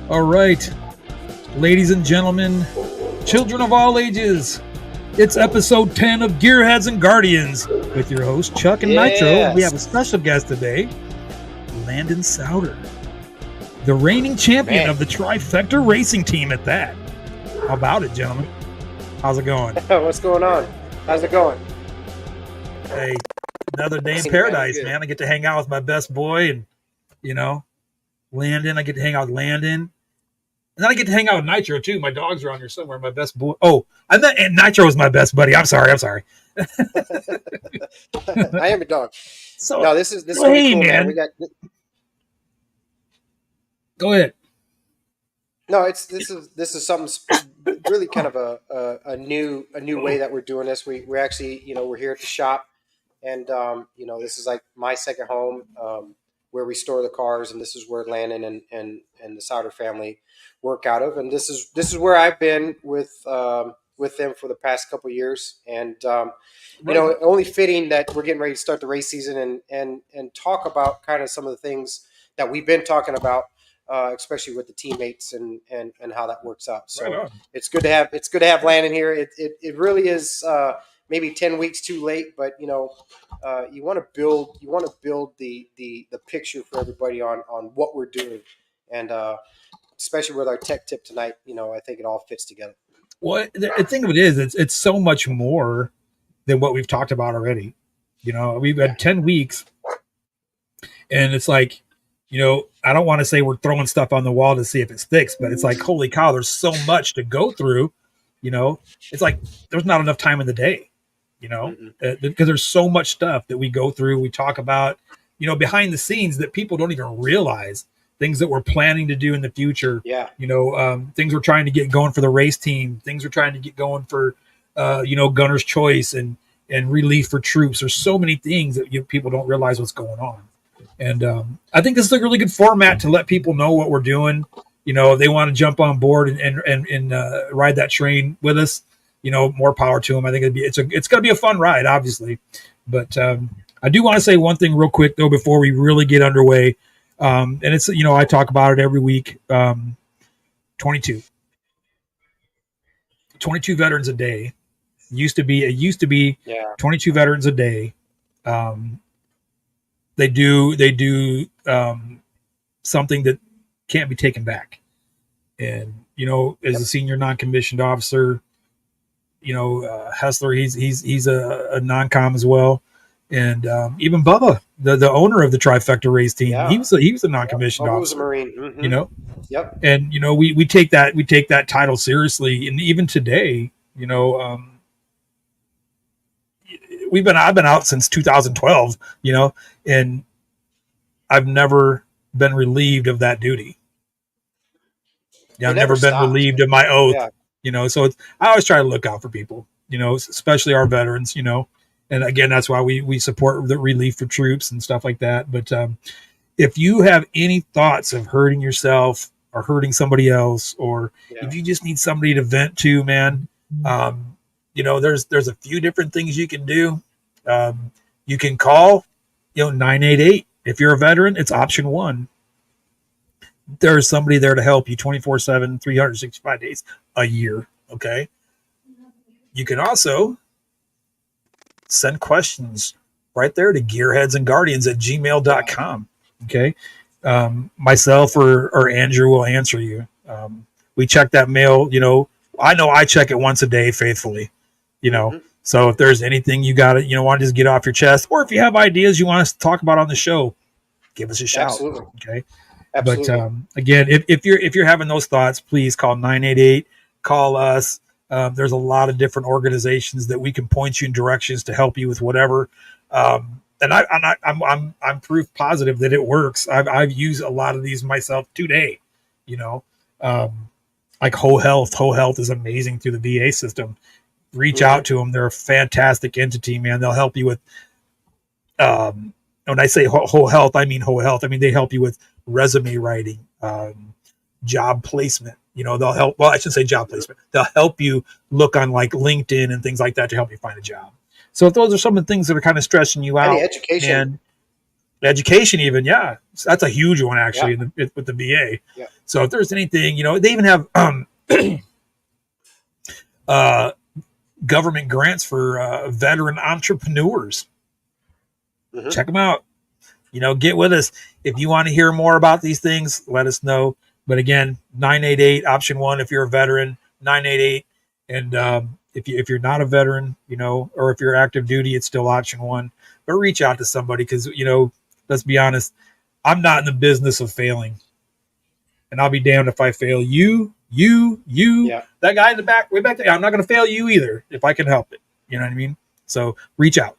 All right, ladies and gentlemen, children of all ages, it's episode 10 of Gearheads and Guardians with your host, Chuck and Nitro. And we have a Yes. special guest today, Landon Souter, the reigning champion Man. of the Trifecta Racing team at that. How about it, gentlemen? How's it going? What's going on? How's it going? Hey, another day in Good, paradise, good. man. I get to hang out with my best boy and, Landon. I get to hang out with Landon. And then I get to hang out with Nitro, too. My dogs are on here somewhere. My best boy. Oh, and Nitro is my best buddy. I'm sorry. I am a dog. So, No, this is hey, gonna be cool, man. man. We got Go ahead. no. This is something really kind of a new way that we're doing this. We're actually we're here at the shop, and this is like my second home where we store the cars, and this is where Landon and the Souter family work out of, and this is where I've been with them for the past couple of years, and only fitting that we're getting ready to start the race season and talk about kind of some of the things that we've been talking about, especially with the teammates and how that works out. So Right on. it's good to have Landon here. It really is maybe 10 weeks too late, but you want to build the picture for everybody on what we're doing, and especially with our tech tip tonight, I think it all fits together. Well, the thing of it is, it's so much more than what we've talked about already. We've had 10 weeks, and it's like, I don't want to say we're throwing stuff on the wall to see if it sticks, but it's like, holy cow, there's so much to go through. It's like there's not enough time in the day, because there's so much stuff that we go through. We talk about, behind the scenes that people don't even realize, things that we're planning to do in the future. Yeah. Things we're trying to get going for the race team, things we're trying to get going for, Gunner's Choice and relief for troops. There's so many things that people don't realize what's going on. And I think this is a really good format to let people know what we're doing. If they want to jump on board and ride that train with us, more power to them. I think it's going to be a fun ride, obviously. But I do want to say one thing real quick, though, before we really get underway. And it's, I talk about it every week. 22 veterans a day. It used to be Yeah. 22 veterans a day. They do something that can't be taken back. And, as a senior non-commissioned officer, Hessler, he's a non-com as well. And even Bubba, the owner of the Trifecta Race team, Yeah. he was a non-commissioned Bubba was a officer. Marine. Mhm. Yep. And we take that title seriously, and even today, I've been out since 2012, and I've never been relieved of that duty. I've never been relieved of my oath. Yeah. So I always try to look out for people, especially our veterans, and again, that's why we support the relief for troops and stuff like that. But if you have any thoughts of hurting yourself or hurting somebody else, or if you just need somebody to vent to, man, there's a few different things you can do. You can call, 988. If you're a veteran, it's option 1. There's somebody there to help you 24/7, 365 days a year. Okay. You can also send questions right there to gearheadsandguardians@gmail.com. Okay. Myself or Andrew will answer you. We check that mail, I know I check it once a day faithfully, So if there's anything you got to, want to just get off your chest, or if you have ideas you want us to talk about on the show, give us a shout. Absolutely. Okay. Absolutely. But again, if you're having those thoughts, please call 988. Call us. There's a lot of different organizations that we can point you in directions to help you with whatever. And I'm proof positive that it works. I've used a lot of these myself today. Like Whole Health. Whole Health is amazing through the VA system. Reach out to them. They're a fantastic entity, man. They'll help you with. When I say Whole Health, I mean Whole Health. I mean they help you with resume writing, job placement. They'll help. Well, I should say job placement. They'll help you look on like LinkedIn and things like that to help you find a job. So if those are some of the things that are kind of stressing you out, Any education. education, even, yeah, that's a huge one Yeah, actually with the VA. yeah. So if there's anything, they even have uh, government grants for veteran entrepreneurs. Hmm. Check them out. Get with us if you want to hear more about these things. Let us know. But again, 988 option one if you're a veteran, 988, and if you're not a veteran, or if you're active duty, it's still option one. But reach out to somebody because let's be honest, I'm not in the business of failing, and I'll be damned if I fail you, Yeah. that guy in the back, way back there. I'm not going to fail you either if I can help it. You know what I mean? So reach out.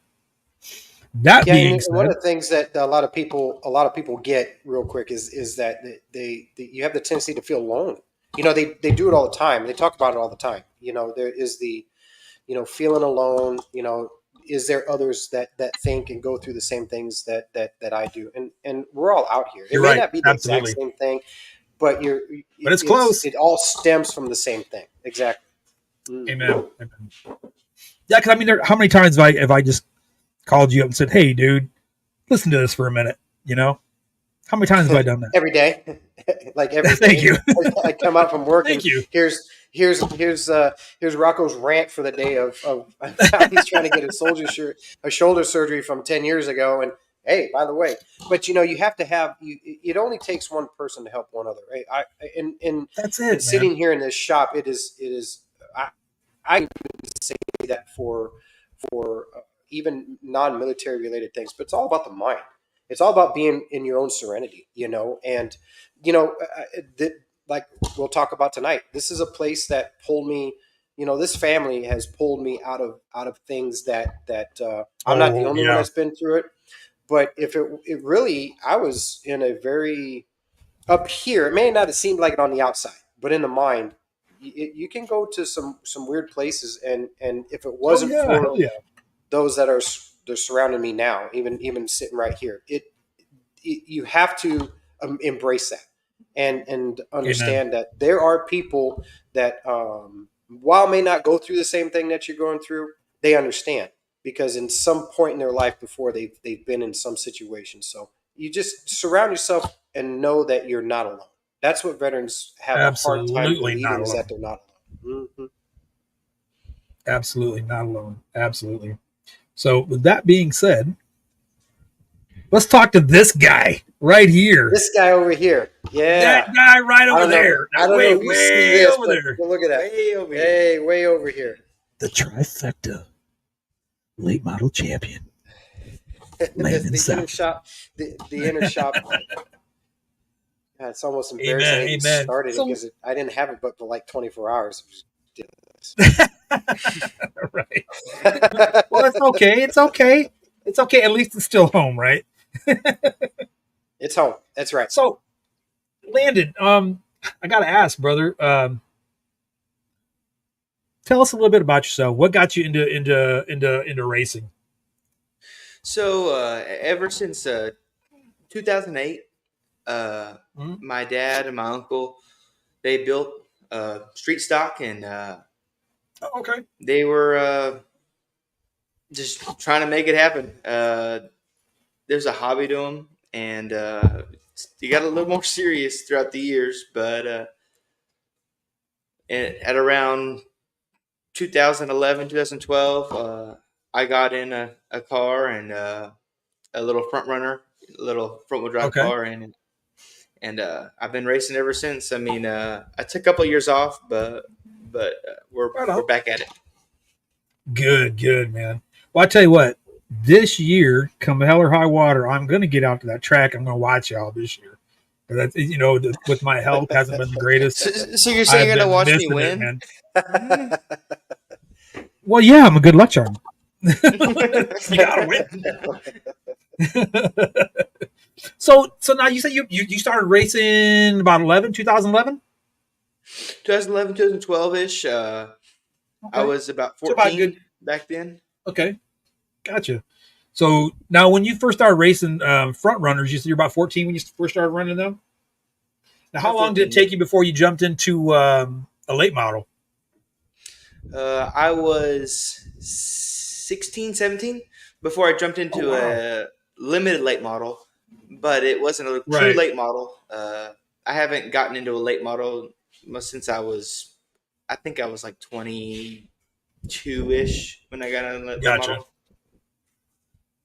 That Yeah, being and one of said, the things that a lot of people get real quick is that you have the tendency to feel alone. They do it all the time. They talk about it all the time. There is the feeling alone. Is there others that think and go through the same things that I do? And we're all out here. It you're may right. not be the exact Absolutely. same thing, but But it's close. it all stems from the same thing. Exactly. Mm. Amen. Amen. Yeah, because I mean, how many times have I just called you up and said, "Hey, dude, listen to this for a minute"? How many times have I done that? Every day, like every Thank day. you. I come out from work and Thank you. here's Rocco's rant for the day of how he's trying to get a shoulder surgery from 10 years ago. And hey, by the way, but you have to have you. It only takes one person to help one other, right? That's In it, man. sitting here in this shop, it is. I even say that for even non-military related things, but it's all about the mind. It's all about being in your own serenity, and you know, uh, uh, th- like we'll talk about tonight. This is a place that pulled me. This family has pulled me out of things that I'm not the Oh only one yeah. that's been through it. But if it really, I was in a very up here. It may not have seemed like it on the outside, but in the mind, you can go to some weird places, and if it Oh wasn't yeah. for Hell yeah. those that are they're surrounding me now, even sitting right here, you have to embrace that and Amen. understand that there are people that while may not go through the same thing that you're going through, they understand because in some point in their life before they've been in some situation. So you just surround yourself and know that you're not alone. That's what veterans have a hard time Absolutely not believing is that alone. they're not alone. Hmm. Absolutely not alone. Absolutely. So with that being said, let's talk to this guy right here. This guy over here, That yeah. guy right I over don't know. there. I That don't know way, if you see way this, over but there. look at that. Way over here. Hey, way over here. The trifecta late model champion, That's Landon the inner South. shop. The inner shop. God, it's almost embarrassing Amen. I even Amen. started it So because I didn't have it but for like 24 hours. right. Well, it's okay. It's okay. It's okay. At least it's still home, right? It's home. That's right. So, Landon, I gotta ask, brother. Tell us a little bit about yourself. What got you into racing? So ever since 2008, Mhm. my dad and my uncle they built street stock, and Oh, okay. they were just trying to make it happen. There's a hobby to them, and you got a little more serious throughout the years. But at around 2011, 2012, I got in a car and a little front runner, a little front wheel drive Okay. car, and I've been racing ever since. I mean, I took a couple of years off, but we're Right we're on. back at it. Good, good, man. Well, I tell you what, this year, come hell or high water, I'm going to get out to that track. I'm going to watch y'all this year. But that's, with my health hasn't been the greatest. So you're saying I've you're gonna been watch me missing it, win? man. Well, yeah, I'm a good luck charm. You got to win. So now you say you started racing about 2011. 2011, 2012 ish. I Okay. was about So about good. 14 back then. Okay. Gotcha. So now, when you first started racing front runners, you said you're about 14 when you first started running them. Now, how About long did it 14, yeah. take you before you jumped into a late model? I was 16, 17 before I jumped Oh into wow. a limited late model. but it wasn't a true Right. late model. I haven't gotten into a late model since I think I was like 22 ish when I got into a late Gotcha. model.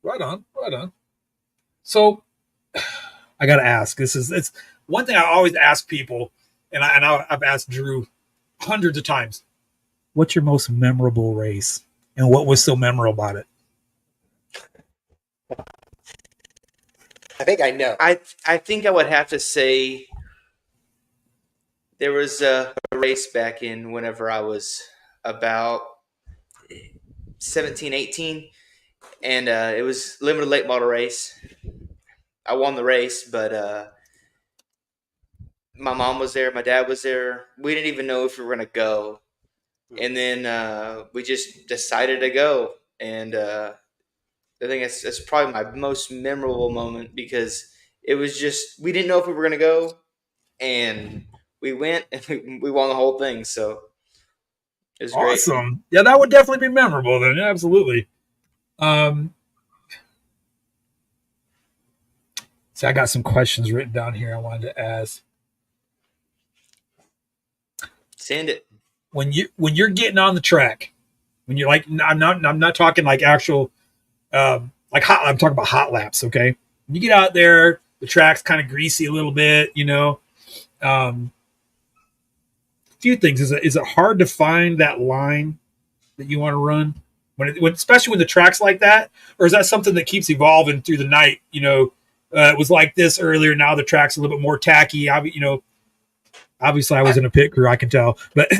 Right on. Right on. So I got to ask. It's one thing I always ask people, and I've asked Drew hundreds of times. What's your most memorable race, and what was so memorable about it? I think I know. I think I would have to say there was a race back in whenever I was about 17, 18, and it was limited late model race. I won the race, but my mom was there, my dad was there. We didn't even know if we were gonna go, and then we just decided to go. And I think it's probably my most memorable moment because it was just we didn't know if we were gonna go, and we went and we won the whole thing. So it was great. Awesome. Yeah, that would definitely be memorable then. Yeah, absolutely. Um, so I got some questions written down here I wanted to ask. Send it. When you're getting on the track, when you're like, I'm not talking like actual like hot. I'm talking about hot laps. Okay, when you get out there, the track's kind of greasy a little bit. Um, few things. Is it hard to find that line that you want to run especially when the track's like that, or is that something that keeps evolving through the night? It was like this earlier. Now the track's a little bit more tacky. Obviously I was in a pit crew. I can tell, but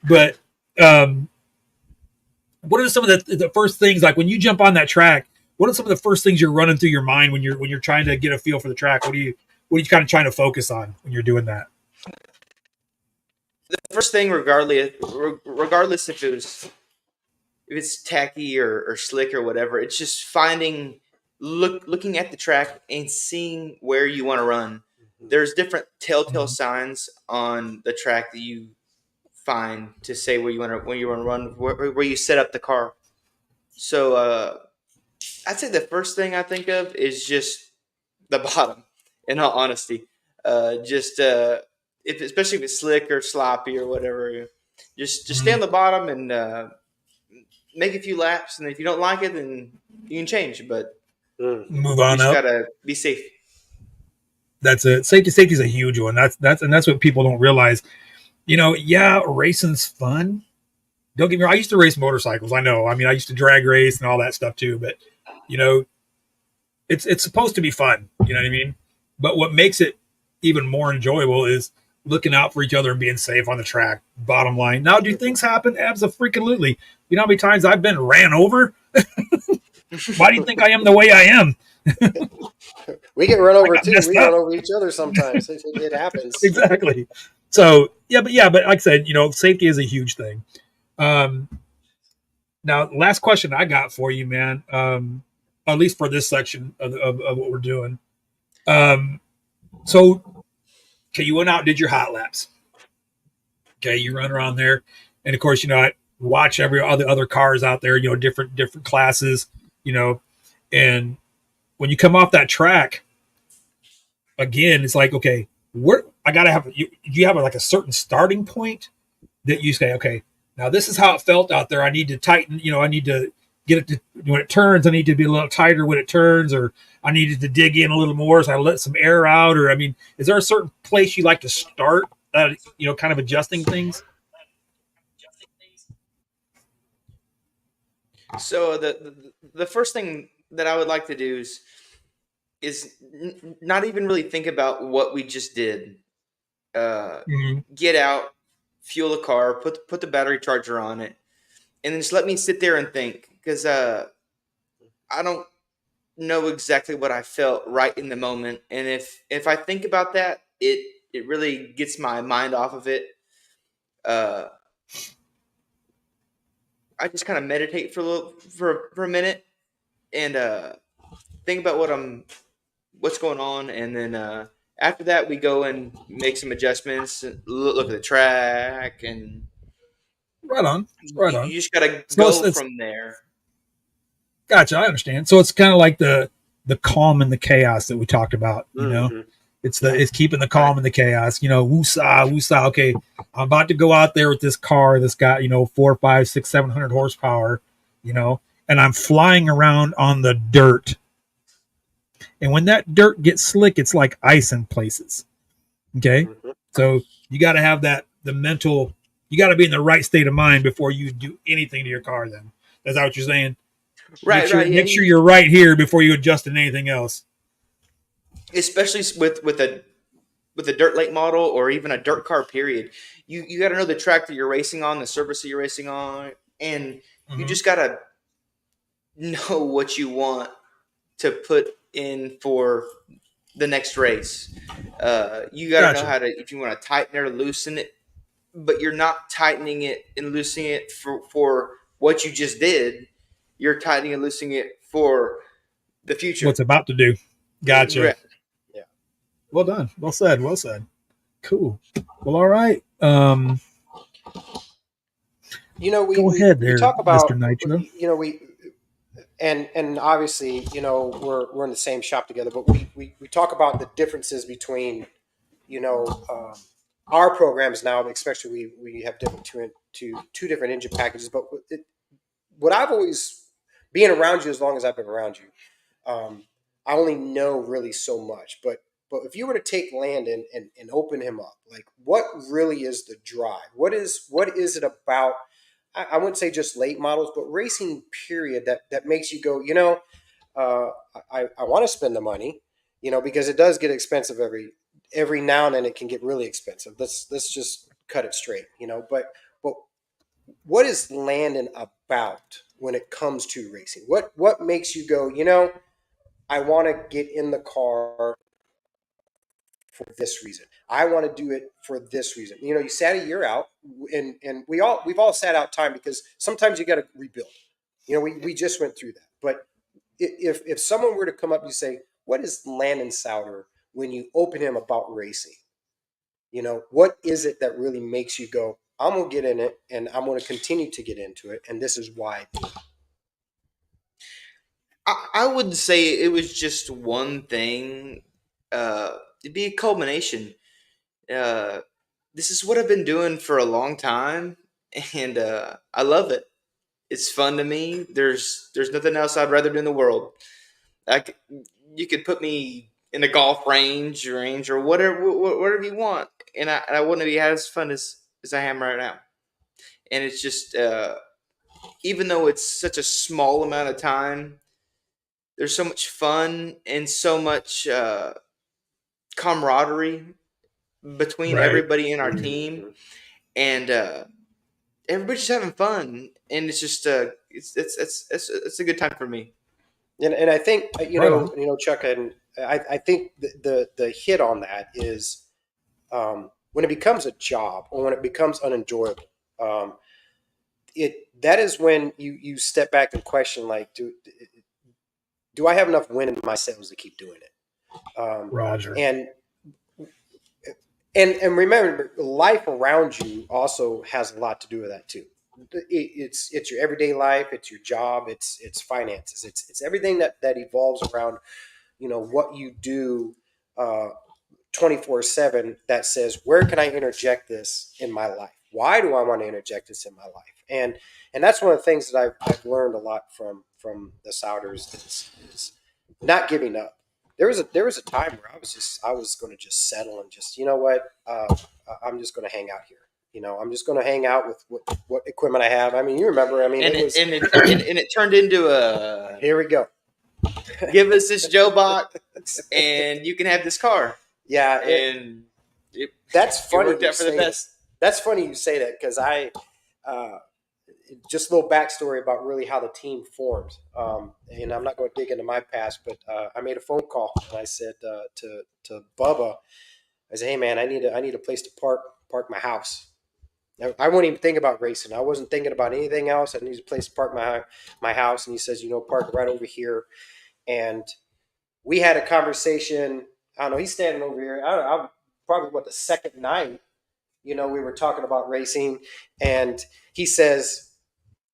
but um, what are some of the first things like when you jump on that track? What are some of the first things you're running through your mind when you're trying to get a feel for the track? What are you kind of trying to focus on when you're doing that? The first thing, regardless if it's tacky or slick or whatever, it's just looking at the track and seeing where you want to run. There's different telltale Mhm. signs on the track that you find to say where you want to run, where you set up the car. So I'd say the first thing I think of is just the bottom. In all honesty, just if especially if it's slick or sloppy or whatever, just stay on Mhm. the bottom and make a few laps. And if you don't like it, then you can change. But Mm. Move you on just up. gotta be safe. That's it. Safety is a huge one. That's what people don't realize. Yeah, racing's fun. Don't get me wrong. I used to race motorcycles. I know. I mean, I used to drag race and all that stuff too. But you know, it's supposed to be fun. You know what I mean? But what makes it even more enjoyable is looking out for each other and being safe on the track. Bottom line. Now, do things happen? Absolutely. You know how many times I've been ran over? Why do you think I am the way I am? We get run I over got too. messed We run up. over each other sometimes. It happens. Exactly. So but like I said, safety is a huge thing. Um, Now, last question I got for you, man. At least for this section of what we're doing. Um, so, okay, you went out and did your hot laps. Okay, you run around there, and of course, I watch every other cars out there. Different classes. You know, and when you come off that track again, it's like, okay, where I gotta have you have like a certain starting point that you say, okay, now this is how it felt out there. I need to tighten, I need to get it to when it turns, I need to be a little tighter when it turns, or I needed to dig in a little more so I let some air out. Or I mean, is there a certain place you like to start kind of adjusting things? So the first thing that I would like to do is not even really think about what we just did. Mm-hmm. Get out, fuel the car, put the battery charger on it, and then just let me sit there and think because I don't know exactly what I felt right in the moment, and if I think about that, it really gets my mind off of it. Uh, I just kind of meditate for a minute and think about what's going on, and then after that we go and make some adjustments, look at the track, and Right on, right on. you just gotta So go it's from there. gotcha. I understand. So it's kind of like the calm and the chaos that we talked about. Mm-hmm. It's keeping the Right. calm and the chaos. Woosah, woosah. Okay, I'm about to go out there with this car that's got 4, 5, 6, 700 horsepower. You know, and I'm flying around on the dirt. And when that dirt gets slick, it's like ice in places. Okay, Mm-hmm. so you got to have the mental. You got to be in the right state of mind before you do anything to your car. Then that's that what you're saying. Make Right, sure right. Yeah, make sure you're right here before you adjust in anything else. especially with a dirt late model or even a dirt car. Period. You got to know the track that you're racing on, the surface that you're racing on, and you Mm-hmm. just got to know what you want to put in for the next race. You got to know Gotcha. how to, if you want to tighten or loosen it, but you're not tightening it and loosening it for what you just did. You're tightening and loosening it for the future. What's about to do? Gotcha. Right. Yeah. Well done. Well said. Well said. Cool. Well, all right. We, Go we, ahead we there, talk Mister about, Nitro. we, and obviously, we're in the same shop together, but we talk about the differences between, you know, um, our programs now, especially we have different two different engine packages, but what I've always, being around you as long as I've been around you, I only know really so much. But if you were to take Landon and open him up, like what really is the drive? What is it about? I wouldn't say just late models, but racing period that makes you go, uh, I want to spend the money, because it does get expensive every now and then. It can get really expensive. Let's just cut it straight, But what is Landon about when it comes to racing? What makes you go, I want to get in the car for this reason. I want to do it for this reason. You sat a year out, and we've all sat out time because sometimes you got to rebuild. We just went through that. But if someone were to come up and say, what is Landon Souter when you open him about racing? What is it that really makes you go, I'm gonna get in it and I'm gonna continue to get into it, and this is why. I would say it was just one thing. It'd be a culmination. Uh, this is what I've been doing for a long time, and I love it. It's fun to me. There's nothing else I'd rather do in the world. I c You could put me in a golf range or whatever you want, and I wouldn't be as fun as I am right now. And it's just even though it's such a small amount of time, there's so much fun and so much camaraderie between Right. everybody in our team, Mm-hmm. and everybody's just having fun, and it's just it's a good time for me. And I think Right on. Chuck, and I think the hit on that is, when it becomes a job or when it becomes unenjoyable. It that is when you step back and question, like, do I have enough wind in my sails to keep doing it? Roger. And and remember, life around you also has a lot to do with that too. It's your everyday life, it's your job, it's finances, it's everything that evolves around what you do, 24/7, that says, where can I interject this in my life? Why do I want to interject this in my life? And that's one of the things that I've learned a lot from the Souders is not giving up. There was a time where I was going to just settle and just, what, I'm just going to hang out here. I'm just going to hang out with what equipment I have. I mean, you remember, I mean, And it it was, and it and it turned into a here we go. give us this Joe box and you can have this car, Yeah, and it, that's it funny worked you out for the say that. best. That's funny you say that because uh, just a little backstory about really how the team formed. And I'm not going to dig into my past, but I made a phone call and I said, to Bubba, I said, hey man, I need a place to park my house. I wouldn't even think about racing. I wasn't thinking about anything else. I need a place to park my house. And he says, park right over here. And we had a conversation. I don't know. He's standing over here. I'm probably the second night. We were talking about racing, and he says,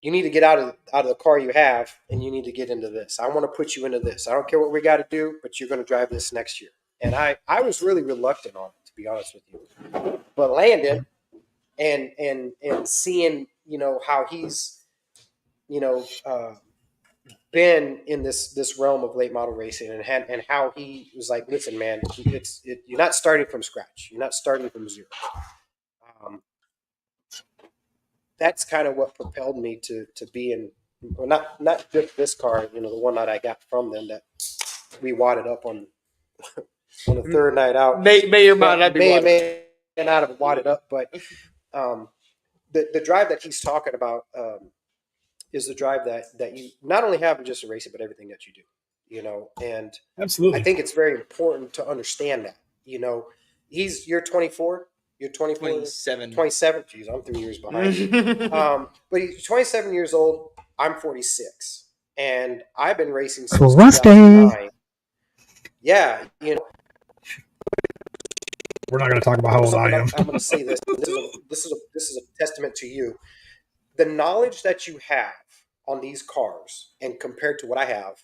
you need to get out of the car you have, and you need to get into this. I want to put you into this. I don't care what we got to do, but you're going to drive this next year. And I was really reluctant on it, to be honest with you. But Landon and seeing, how he's, been in this realm of late model racing, and how he was like, listen, man, you're not starting from scratch. You're not starting from zero. Um, that's kind of what propelled me to be in, well, not just this car, the one that I got from them that we wadded up on the third night out. May or might not be may not have wadded up, but the drive that he's talking about is the drive that you not only have in just a racing, but everything that you do. And Absolutely. I think it's very important to understand that. You're 24. You're 24. 27. 27. Jeez, I'm 3 years behind. But he's 27 years old. I'm 46, and I've been racing since 2009. Yeah, We're not going to talk about how old I am. I'm going to say this. This is a testament to you. The knowledge that you have on these cars, and compared to what I have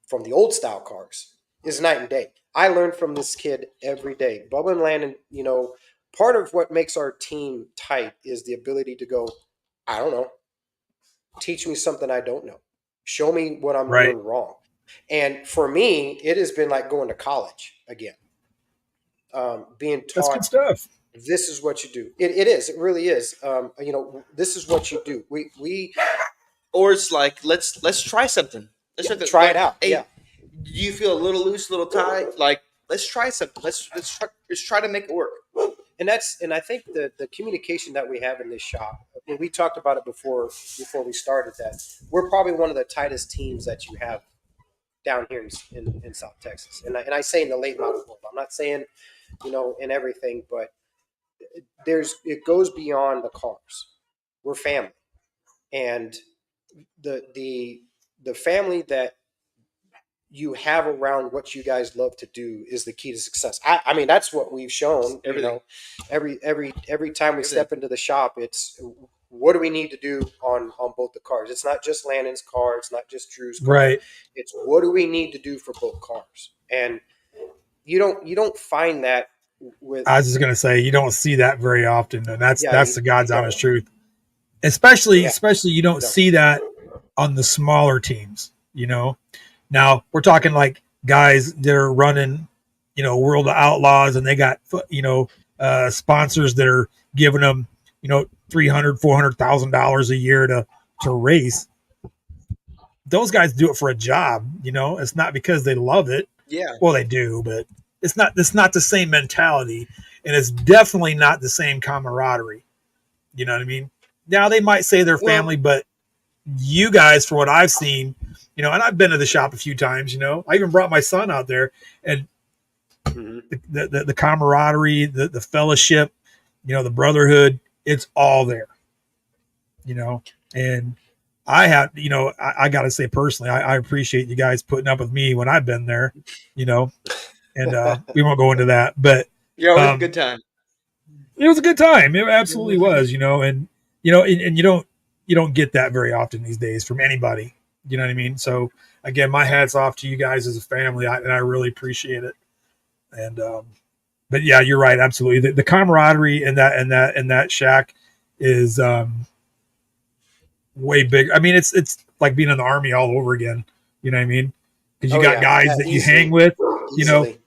from the old style cars, is night and day. I learn from this kid every day. Bubba and Landon, part of what makes our team tight is the ability to go, I don't know. Teach me something I don't know. Show me what I'm doing wrong. And for me, it has been like going to college again. Being taught. That's good stuff. This is what you do. It is. It really is. This is what you do. Or it's like, let's try something. Try it out. Hey, yeah. Do you feel a little loose, a little tight? Like, let's try something. Let's try to make it work. And I think the communication that we have in this shop, and we talked about it before we started, that we're probably one of the tightest teams that you have down here in South Texas. And I say in the late model world. I'm not saying, in everything, but it goes beyond the cars. We're family. And the family that you have around what you guys love to do is the key to success. I mean, that's what we've shown. Everything. Every time we step into the shop, it's what do we need to do on both the cars. It's not just Landon's car. It's not just Drew's car. Right. It's what do we need to do for both cars. And you don't find that with. I was just gonna say you don't see that very often, and that's the God's honest truth. Especially you don't see that on the smaller teams. Now we're talking like guys that are running, World of Outlaws, and they got sponsors that are giving them $300,000-$400,000 a year to race. Those guys do it for a job. It's not because they love it. Yeah. Well, they do, but it's not the same mentality, and it's definitely not the same camaraderie. You know what I mean? Now they might say they're family, but you guys, for what I've seen, and I've been to the shop a few times, I even brought my son out there, and the camaraderie, the fellowship, the brotherhood, it's all there, and I have, I got to say personally, I appreciate you guys putting up with me when I've been there, and we won't go into that, but yeah, it was a good time. It was a good time. It absolutely was, and you don't get that very often these days from anybody. You know what I mean? So again, my hat's off to you guys as a family, and I really appreciate it. And but yeah, you're right, absolutely. The camaraderie in that shack is way bigger. I mean, it's like being in the Army all over again. You know what I mean? Because you got guys that you hang with,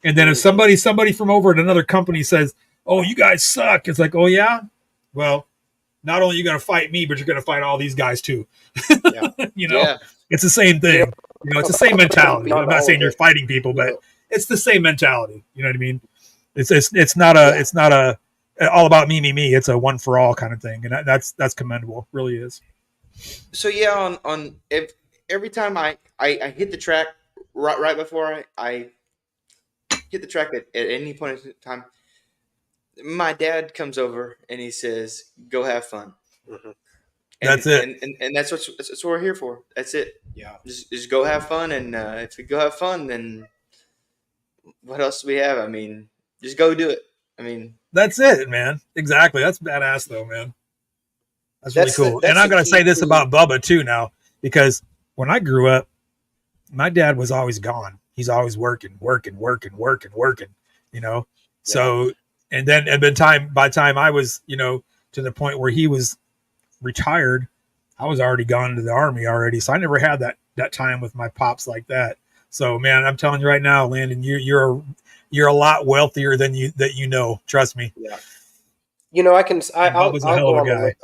and then if somebody from over at another company says, "Oh, you guys suck," it's like, "Oh yeah, well." Not only are you going to fight me, but you're going to fight all these guys too. It's the same thing. It's the same mentality. I'm not saying you're fighting people, but it's the same mentality. You know what I mean? It's not a all about me. It's a one for all kind of thing, and that's commendable. It really is. So yeah, if every time I hit the track right before I hit the track at any point in time. My dad comes over and he says, "Go have fun." Mm-hmm. That's it, and that's what we're here for. That's it. Yeah, just go have fun, and if you go have fun, then what else do we have? I mean, just go do it. I mean, that's it, man. Exactly. That's badass, though, man. That's really cool. And that's I'm the going to say key this to. about Bubba too now, because when I grew up, my dad was always gone. He's always working. You know, Yeah. so and then time by time I was to the point where he was retired, I was already gone to the army already. So I never had that time with my pops like that. So man, I'm telling you right now, Landon, you're a lot wealthier than you know. Trust me. Yeah. I can. And Bubba's a hell of a guy.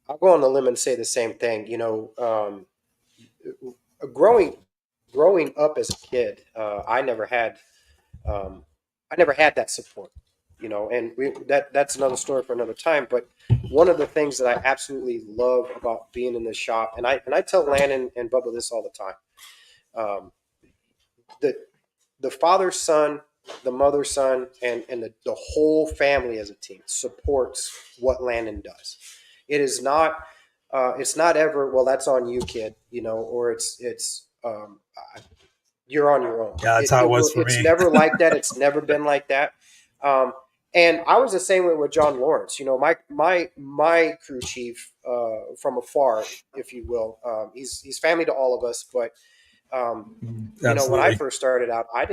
I'll go on the limb and say the same thing. Growing growing up as a kid, um, I never had that support. And that's another story for another time. But one of the things that I absolutely love about being in this shop, and I tell Landon and Bubba this all the time, um, the the father son, the mother son, and the whole family as a team supports what Landon does. It is not it's not ever, well, that's on you, kid, or you're on your own. Yeah, that's how it was for It's me. never like that. It's never been like that. And I was the same way with John Lawrence. My crew chief, from afar, if you will. He's family to all of us, but when I Absolutely. first started out, I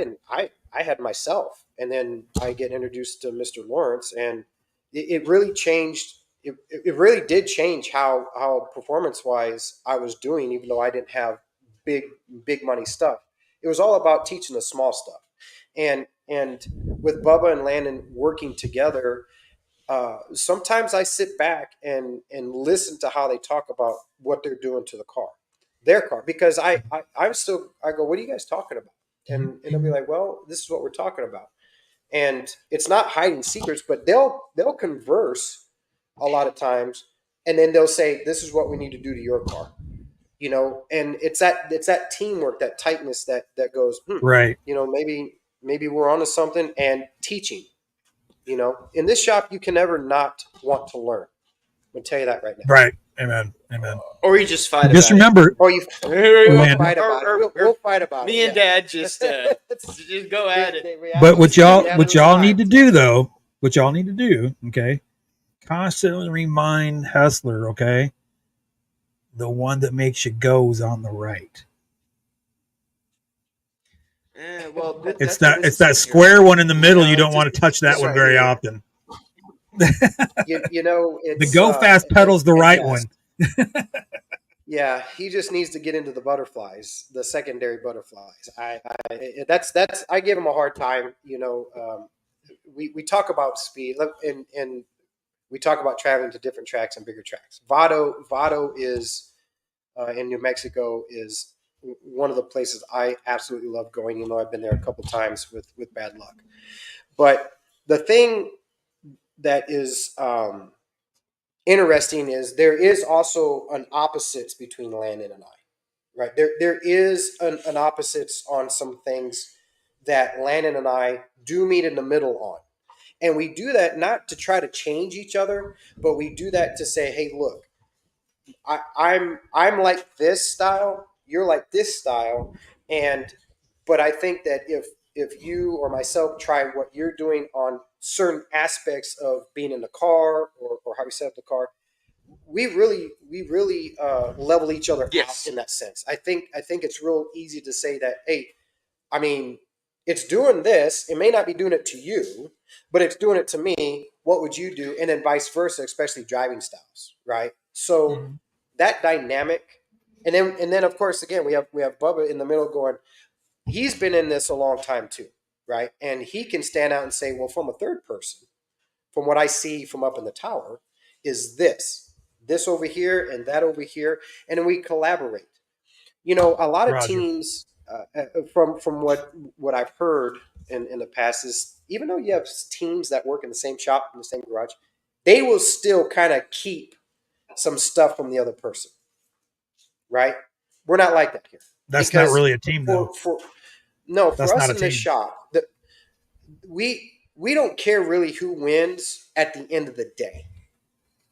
had myself, and then I get introduced to Mr. Lawrence, and it really changed. It really did change how performance wise I was doing, even though I didn't have big big money stuff. It was all about teaching the small stuff, and with Bubba and Landon working together, sometimes I sit back and listen to how they talk about what they're doing to the car, their car, because I go, what are you guys talking about? And they'll be like, well, this is what we're talking about, and it's not hiding secrets, but they'll converse a lot of times, and then they'll say, this is what we need to do to your car, and it's that teamwork, that tightness that goes, Right. maybe we're onto something, and teaching. In this shop, you can never not want to learn. I'm gonna tell you that right now. Right. Amen. Amen. Or you just fight Just about it. remember, Or we'll Landon. fight about it. We'll fight about me it. and Dad just go at it. But what y'all need to do Yeah. though, what y'all need to do, okay? Constantly remind Hustler, okay, the one that makes you go is on the right. Well, It's that's what that this it's is that sitting here square saying. one in the middle. You don't It's want to touch that this one right very here. often. The It's go fast pedal's the and right yes, one. yeah. He just needs to get into the butterflies, the secondary butterflies. That's I give him a hard time. We talk about speed, and we talk about traveling to different tracks and bigger tracks. Vado is in New Mexico is one of the places I absolutely love going. I've been there a couple times with bad luck. But the thing that is interesting is there is also an opposites between Landon and I. Right, there is an opposites on some things that Landon and I do meet in the middle on. And we do that not to try to change each other, but we do that to say, hey, look, I'm like this style, you're like this style, and but I think that if you or myself try what you're doing on certain aspects of being in the car, or how we set up the car, we really level each other out Yes. in that sense. I think it's real easy to say that, hey, I mean, it's doing this. It may not be doing it to you, but it's doing it to me. What would you do? And then vice versa, especially driving styles, right? So Mhm. that dynamic, and then of course, again, we have Bubba in the middle going. He's been in this a long time too, right? And he can stand out and say, well, from a third person, from what I see from up in the tower, is this over here and that over here, and then we collaborate. A lot of Roger. teams, from what I've heard in the past, is even though you have teams that work in the same shop in the same garage, they will still kind of keep some stuff from the other person, right? We're not like that here, That's not because really a team though. for no, for That's us not a in this team. shop, we don't care really who wins at the end of the day.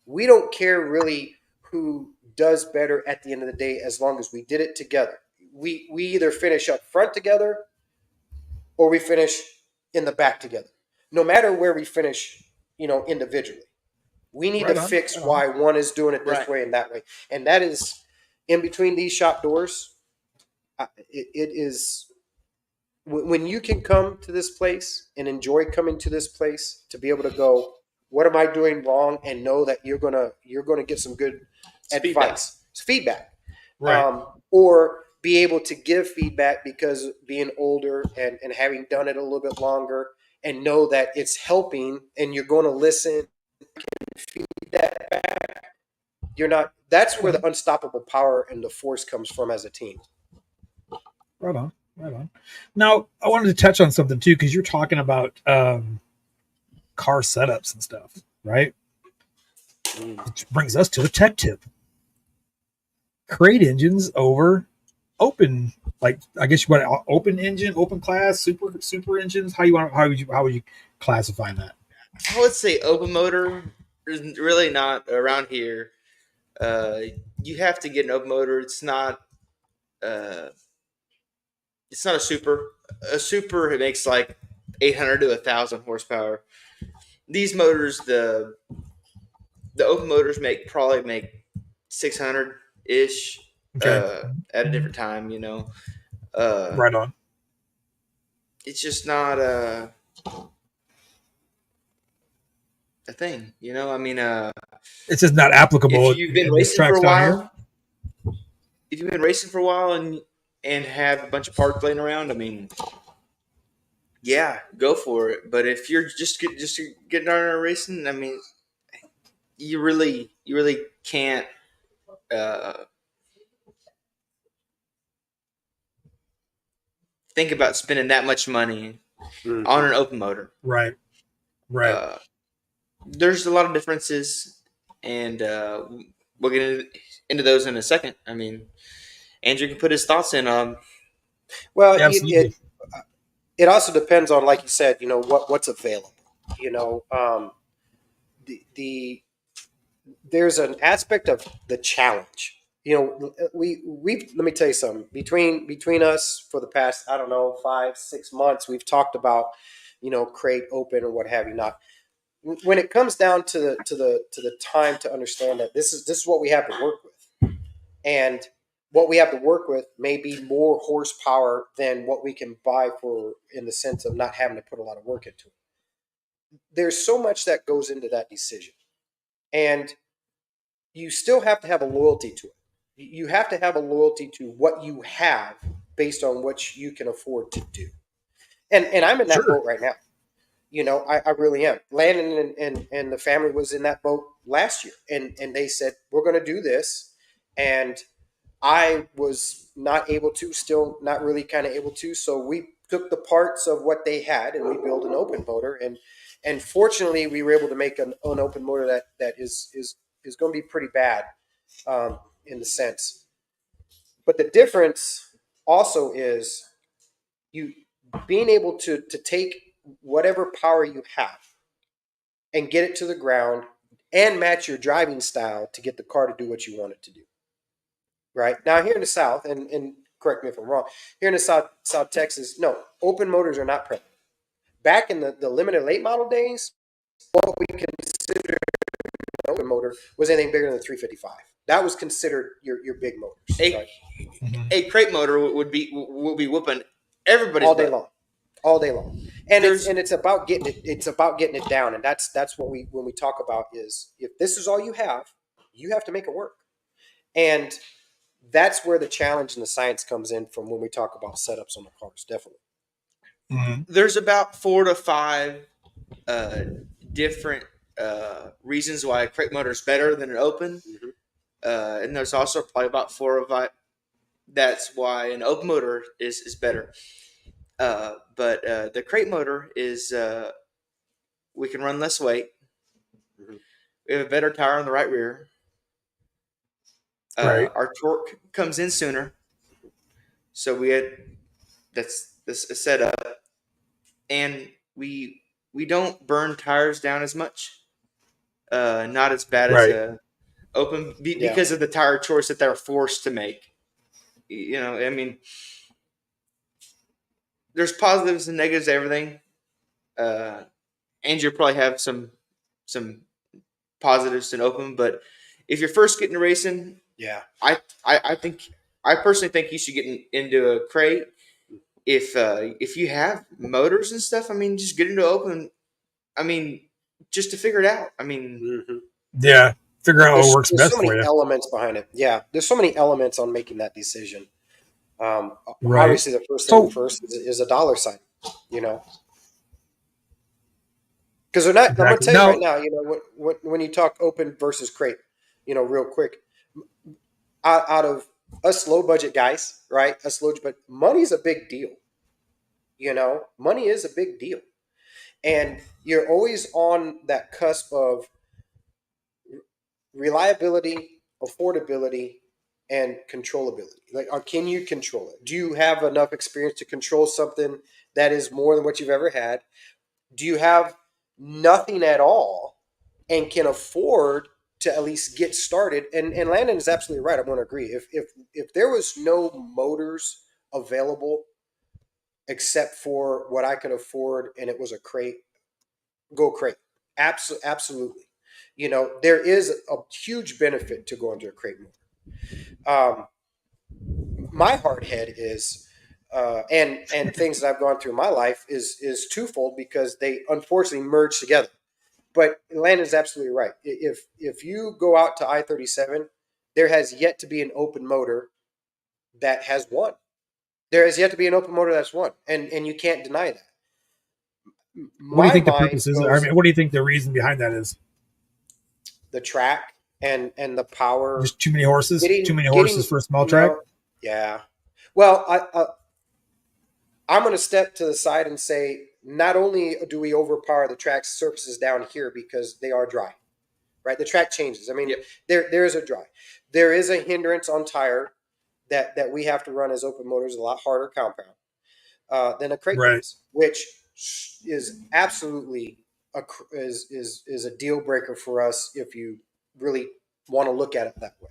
We don't care really who does better at the end of the day, as long as we did it together. We either finish up front together, or we finish in the back together. No matter where we finish, individually. We need Right to on. fix Right on. why one is doing it this Right. way and that way. And that is in between these shop doors. It is when you can come to this place and enjoy coming to this place to be able to go, what am I doing wrong, and know that you're gonna get some good It's feedback. advice, it's feedback, Right. or be able to give feedback because being older and having done it a little bit longer and know that it's helping and you're going to listen, feed that back. You're not. That's where the unstoppable power and the force comes from as a team. Right on. Right on. Now, I wanted to touch on something too, because you're talking about car setups and stuff, right? Which brings us to the tech tip. Crate engines over open, like I guess you want open engine, open class, super engines. How would you classify that? I would say open motor is really not around here. Uh, you have to get an open motor. Uh, it's not a super. A super it makes like 800 to 1,000 horsepower. These motors, the open motors probably make 600 ish Okay. at a different time. Uh, Right on. it's just not a thing. I mean, It's just not if applicable you've been in these racing for tracks a down here. while, if you've been racing for a while and have a bunch of parts laying around, I mean, yeah, go for it. But if you're just getting on racing, I mean, you really can't uh, think about spending that much money on an open motor. Right. Right. Uh, there's a lot of differences, and we'll get into those in a second. I mean, Andrew can put his thoughts in on. Well, Absolutely. it also depends on, like you said, what's available. The there's an aspect of the challenge. We let me tell you something. Between us for the past, I don't know, 5-6 months, we've talked about crate open or what have you not. When it comes down to the time to understand that this is what we have to work with, and what we have to work with may be more horsepower than what we can buy for, in the sense of not having to put a lot of work into it. There's so much that goes into that decision, and you still have to have a loyalty to it. You have to have a loyalty to what you have based on what you can afford to do. And I'm in that Sure. boat right now. I really am. Landon and the family was in that boat last year, and they said, we're going to do this. And I was not able to, still not really kind of able to. So we took the parts of what they had and we built an open motor. And fortunately, we were able to make an open motor that is going to be pretty bad, in the sense. But the difference also is you being able to take whatever power you have and get it to the ground and match your driving style to get the car to do what you want it to do. Right now, here in the South, and correct me if I'm wrong, here in the South Texas, no, open motors are not prevalent. Back in the limited late model days, what we considered an open motor was anything bigger than the 355. That was considered your big motors, A, right? a crate motor will be whooping everybody's All day butt. long, all day long. And There's it's about getting it. It's about getting it down, and that's what when we talk about is, if this is all you have to make it work. And that's where the challenge and the science comes in from when we talk about setups on the cars. Definitely. Mm-hmm. there's about 4 to 5 uh, different reasons why a crate motor is better than an open, Mm-hmm. and there's also probably about 4 or 5. That's why an open motor is better. But the crate motor is we can run less weight. Mm-hmm. We have a better tire on the right rear. Right. Our torque comes in sooner, so we had that's a setup, and we don't burn tires down as much. Not as bad as Right. a open Yeah. because of the tire choice that they're forced to make. I mean, there's positives and negatives to everything. Andrew probably have some positives to an open, but if you're first getting racing, Yeah. I think I personally think you should get into a crate. If you have motors and stuff, I mean, just get into open. I mean, just to figure it out. I mean, Mm-hmm. Yeah, figure out what works There's best so for many you. elements behind it. Yeah, there's so many elements on making that decision. Right. Obviously, the first thing So first is a dollar sign. You know, because they're not. I'm going to exactly. tell you right Now, now. You know, when you talk open versus crate, you know, real quick, out of us low budget guys, right? Us low, but money's a big deal. You know, money is a big deal, and you're always on that cusp of reliability, affordability, and controllability. Like, can you control it? Do you have enough experience to control something that is more than what you've ever had? Do you have nothing at all and can afford to at least get started? And Landon is absolutely right. I'm going to agree. If there was no motors available except for what I could afford, and it was a crate, go crate. Absolutely. You know, there is a huge benefit to going to a crate motor. Um, my hard head is, and things that I've gone through in my life is twofold because they unfortunately merge together. But Landon's absolutely right. If you go out to I-37, there has yet to be an open motor that has won. There has yet to be an open motor that's won, and you can't deny that. what do you My think the mind purpose is? I goes mean, what do you think the reason behind that is? the track and the power Just too many horses? Too many horses getting for a small you track? know yeah. Well, I'm going to step to the side and say not only do we overpower the track surfaces down here because they are dry, right? The track changes. I mean, yep. there is a dry, there is a hindrance on tire that we have to run as open motors, a lot harder compound than a crate Right. does, which is absolutely is a deal breaker for us if you really want to look at it that way.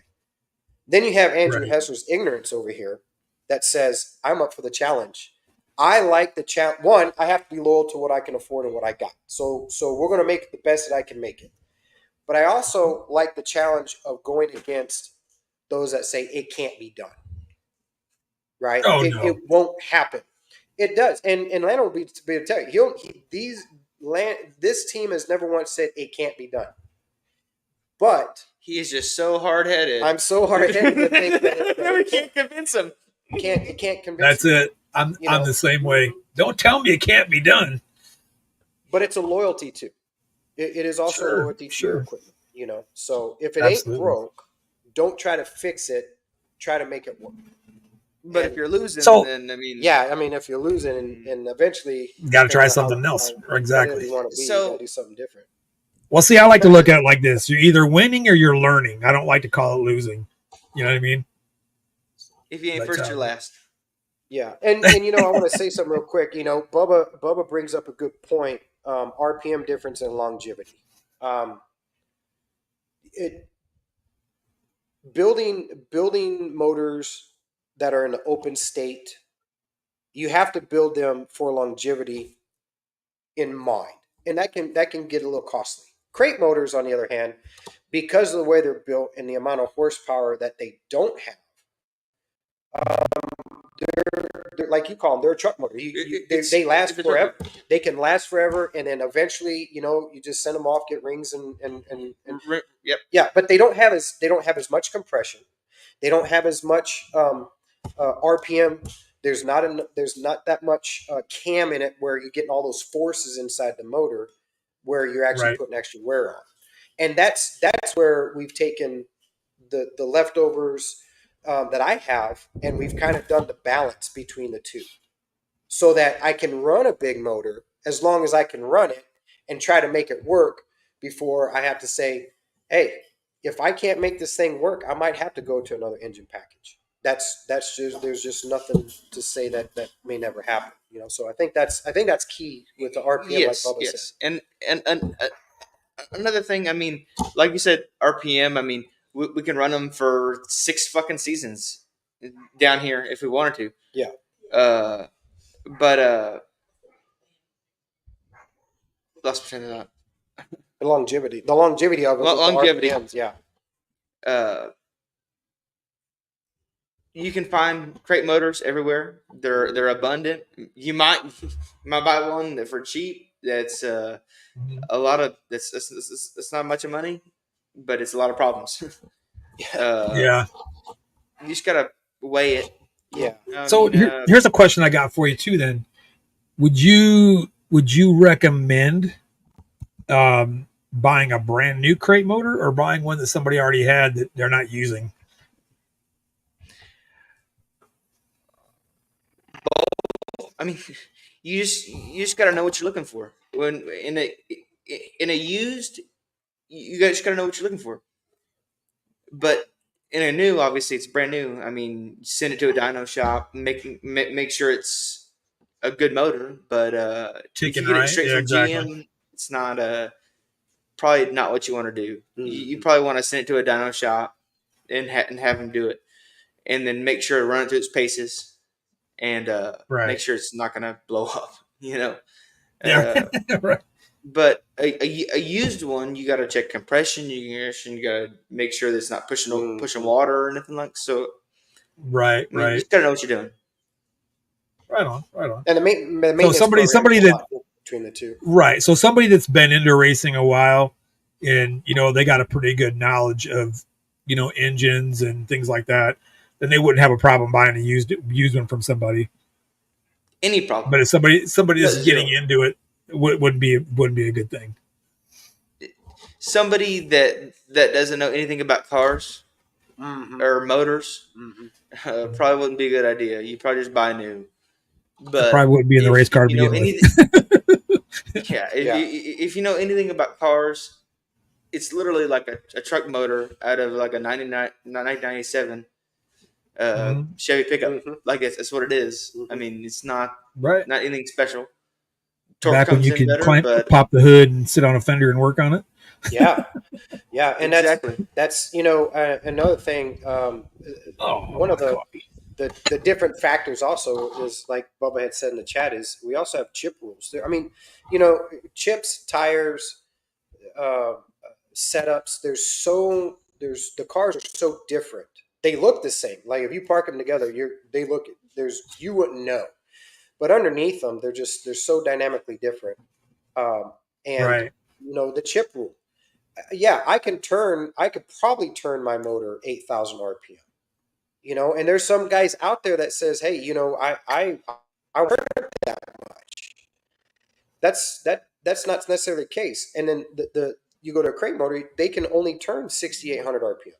Then you have Andrew Right. Hesser's ignorance over here that says, I'm up for the challenge. I like the challenge. One, I have to be loyal to what I can afford and what I got. So we're going to make it the best that I can make it. But I also like the challenge of going against those that say it can't be done. Right? Oh It no. won't happen. It does. And Lando will be able to tell you, this team has never once said it can't be done. But He is just so hard headed. I'm so hard headed to think that we can't convince him. you can't convince That's me. it. I'm the same way. Don't tell me it can't be done. But it's a loyalty too. It is also a Sure. loyalty to your Sure. equipment. So if it ain't Absolutely. broke, don't try to fix it. Try to make it work. But And if you're losing, So then I mean, yeah, I mean, if you're losing and eventually, you got to try depending on something else. how competitive Exactly. you want to be, you got So to do something different. Well, see, I like to look at it like this: you're either winning or you're learning. I don't like to call it losing. You know what I mean? if you ain't But first, you're last. Yeah, and I want to say something real quick. Bubba brings up a good point. RPM difference and longevity. Um, it building motors that are in the open state, you have to build them for longevity in mind, and that can get a little costly. Crate motors, on the other hand, because of the way they're built and the amount of horsepower that they don't have, they're like you call them, they're a truck motor. They last It's a forever. trucker. They can last forever, and then eventually, you just send them off, get rings, and Yep. yeah. But they don't have as much compression. They don't have as much RPM. There's not that much cam in it where you're getting all those forces inside the motor, where you're actually right, putting extra wear on. And that's where we've taken the leftovers that I have, and we've kind of done the balance between the two, so that I can run a big motor as long as I can run it and try to make it work before I have to say, hey, if I can't make this thing work, I might have to go to another engine package. That's just there's just nothing to say that may never happen. So I think that's key with the RPM, like Yes, Bubba said. yes, and another thing. I mean, like you said, RPM. I mean, we can run them for 6 fucking seasons down here if we wanted to. Yeah. But lost my train of thought. The longevity of it with Longevity. the RPMs, yeah. You can find crate motors everywhere. They're abundant. You might buy one for cheap. That's a lot of it's not much of money, but it's a lot of problems. Yeah. You just gotta weigh it. Yeah. So here's a question I got for you too. Then, would you recommend buying a brand new crate motor or buying one that somebody already had that they're not using? I mean, you just gotta know what you're looking for. When in a used, you guys just gotta know what you're looking for. But in a new, obviously it's brand new. I mean, send it to a dyno shop, make sure it's a good motor. But if you Ticking get it right? straight Yeah, from exactly. GM, it's not probably not what you want to do. You probably want to send it to a dyno shop and have them do it, and then make sure to run it through its paces and make Right. sure it's not going to blow up. Yeah. Right. But a used one, you got to check compression. You got to make sure that it's not pushing water or anything like so. Right. I mean, you Right. just got to know what you're doing. Right on. Right on. And the maintenance So somebody program is a that lot between the two. right. So somebody that's been into racing a while, and they got a pretty good knowledge of engines and things like that, then they wouldn't have a problem buying a used one from somebody. Any problem. But if somebody that's Zero. getting into it, wouldn't be a good thing. Somebody that doesn't know anything about cars or motors probably wouldn't be a good idea. You probably just buy new. But probably wouldn't be in the race car to begin with. If you know anything about cars, it's literally like a truck motor out of like a 1997 Chevy pickup. Like that's what it is. I mean, it's not anything special. Torque Back when comes you in could better, pop the hood and sit on a fender and work on it. Yeah, yeah, and exactly. that's another thing. One of the different factors also is, like Bubba had said in the chat, is we also have chip rules. I mean, chips, tires, setups. There's the cars are so different. They look the same. Like if you park them together, you wouldn't know, but underneath them, they're so dynamically different. And Right. the chip rule. Yeah, I could probably turn my motor 8,000 RPM. And there's some guys out there that says, hey, I work that much. That's not necessarily the case. And then you go to a crate motor, they can only turn 6,800 RPM